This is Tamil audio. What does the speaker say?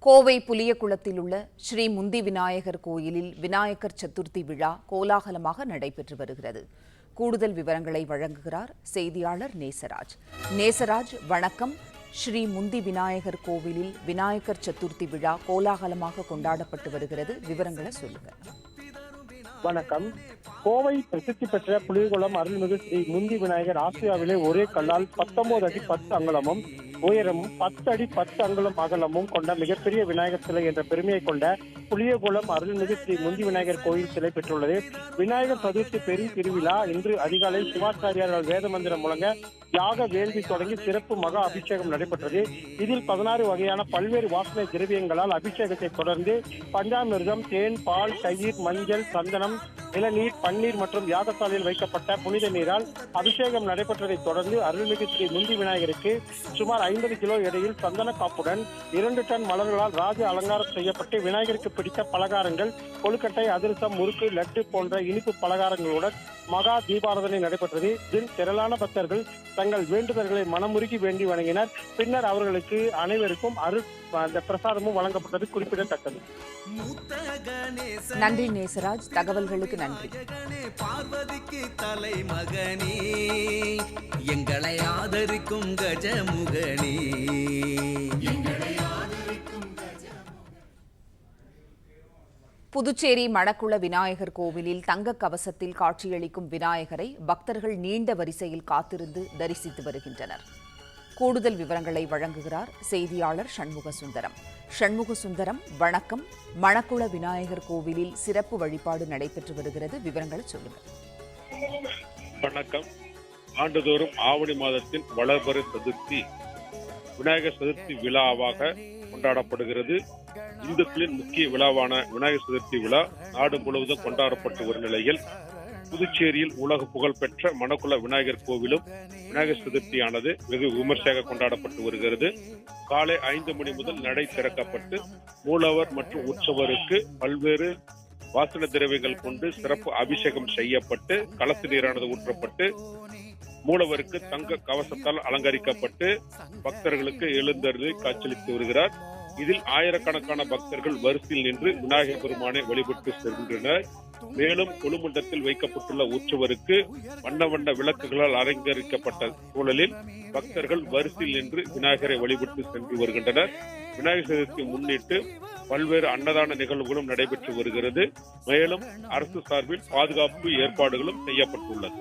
கோவை புலியகுளத்தில் உள்ள ஸ்ரீ முந்தி விநாயகர் கோயிலில் விநாயகர் சதுர்த்தி விழா கோலாகலமாக நடைபெற்று வருகிறது. கூடுதல் விவரங்களை வழங்குகிறார் செய்தியாளர் நேசராஜ். நேசராஜ், வணக்கம். ஸ்ரீ முந்தி விநாயகர் கோவிலில் விநாயகர் சதுர்த்தி விழா கோலாகலமாக கொண்டாடப்பட்டு வருகிறது. விவரங்களை சொல்லுங்க. வணக்கம். கோவை பிரசித்தி பெற்ற புலிகுளம் அருள்மிகு ஸ்ரீ முந்தி விநாயகர் ஆசியாவிலே ஒரே கல்லால் 19 அடி 10 அங்குலமும் உயரமும் 10 அடி 10 அங்குலம் அகலமும் கொண்ட மிகப்பெரிய விநாயகர் சிலை என்ற பெருமையை கொண்ட புலியகுளம் அருள்மிகு ஸ்ரீ முந்தி விநாயகர் கோயில் சிலை பெற்றுள்ளது. விநாயகர் சதுர்த்தி பெரிய திருவிழா இன்று அதிகாலை சிவாச்சாரியார்கள் வேத மந்திரம் முழங்க யாக வேள்வி தொடங்கி சிறப்பு மகா அபிஷேகம் நடைபெற்றது. இதில் 16 வகையான பல்வேறு வாசனை திரவியங்களால் அபிஷேகத்தை தொடர்ந்து பஞ்சாமிர்தம், தேன், பால், தயிர், மஞ்சள், சந்தனம், இளநீர், பன்னீர் மற்றும் யாகசாலையில் வைக்கப்பட்ட புனித நீரால் அபிஷேகம் நடைபெற்றதை தொடர்ந்து அருள்மிகு ஸ்ரீ முந்தி விநாயகருக்கு சுமார் 50 கிலோ எடையில் சந்தன காப்புடன் 2 டன் மலர்களால் ராஜ அலங்காரம் செய்யப்பட்டு விநாயகருக்கு பிடித்த பலகாரங்கள், கொழுக்கட்டை, அதிரசம், முறுக்கு, லட்டு போன்ற இனிப்பு பலகாரங்களுடன் மகா தீபாராதனை நடைபெற்றது. இதில் திரளான பக்தர்கள் தங்கள் வேண்டுதல்களை மனமுருகி வேண்டி வணங்கினர். பின்னர் அவர்களுக்கு அனைவருக்கும் பிரசாதமும் வழங்கப்பட்டது குறிப்பிடத்தக்கது. நன்றி நேசராஜ், தகவல்களுக்கு நன்றி. பார்வதிக்கு தலைமகனே, எங்களை ஆதரிக்கும் கஜமுகனே. புதுச்சேரி மணக்குள விநாயகர் கோவிலில் தங்க கவசத்தில் காட்சியளிக்கும் விநாயகரை பக்தர்கள் நீண்ட வரிசையில் காத்திருந்து தரிசித்து வருகின்றனர். கூடுதல் விவரங்களை வழங்குகிறார் செய்தியாளர் சண்முகசுந்தரம். சண்முகசுந்தரம், வணக்கம். மணக்குள விநாயகர் கோவிலில் சிறப்பு வழிபாடு நடைபெற்று வருகிறது. விவரங்களை சொல்லுங்கள். வணக்கம். ஆண்டுதோறும் ஆவணி மாதத்தின் வளர்பறை சதுர்த்தி விநாயகர் சதுர்த்தி விழாவாக கொண்டாடப்படுகிறது. இந்துக்களின் முக்கிய விழாவான விநாயகர் சதுர்த்தி விழா நாடு முழுவதும் கொண்டாடப்பட்டு வரும் நிலையில் புதுச்சேரியில் உலக புகழ்பெற்ற மணக்குள விநாயகர் கோவிலும் விநாயகர் சதுர்த்தியானது வெகு விமர்சையாக கொண்டாடப்பட்டு வருகிறது. காலை 5 மணி முதல் நடை திறக்கப்பட்டு மூலவர் மற்றும் உற்சவருக்கு பல்வேறு வாசன திரவியங்கள் கொண்டு சிறப்பு அபிஷேகம் செய்யப்பட்டு கலச நீரானது ஊற்றப்பட்டு மூலவருக்கு தங்க கவசத்தால் அலங்கரிக்கப்பட்டு பக்தர்களுக்கு எழுந்தருளை காட்சியளித்து வருகிறார். இதில் ஆயிரக்கணக்கான பக்தர்கள் வரிசையில் நின்று விநாயகர் பெருமானை வழிபட்டு செல்கின்றனர். மேலும் கொலுமண்டத்தில் வைக்கப்பட்டுள்ள உற்சவருக்கு வண்ண வண்ண விளக்குகளால் அலங்கரிக்கப்பட்ட சூழலில் பக்தர்கள் வரிசையில் நின்று விநாயகரை வழிபட்டு சென்று வருகின்றனர். விநாயகர் சதுர்த்தியை முன்னிட்டு பல்வேறு அன்னதான நிகழ்வுகளும் நடைபெற்று வருகிறது. மேலும் அரசு சார்பில் பாதுகாப்பு ஏற்பாடுகளும் செய்யப்பட்டுள்ளது.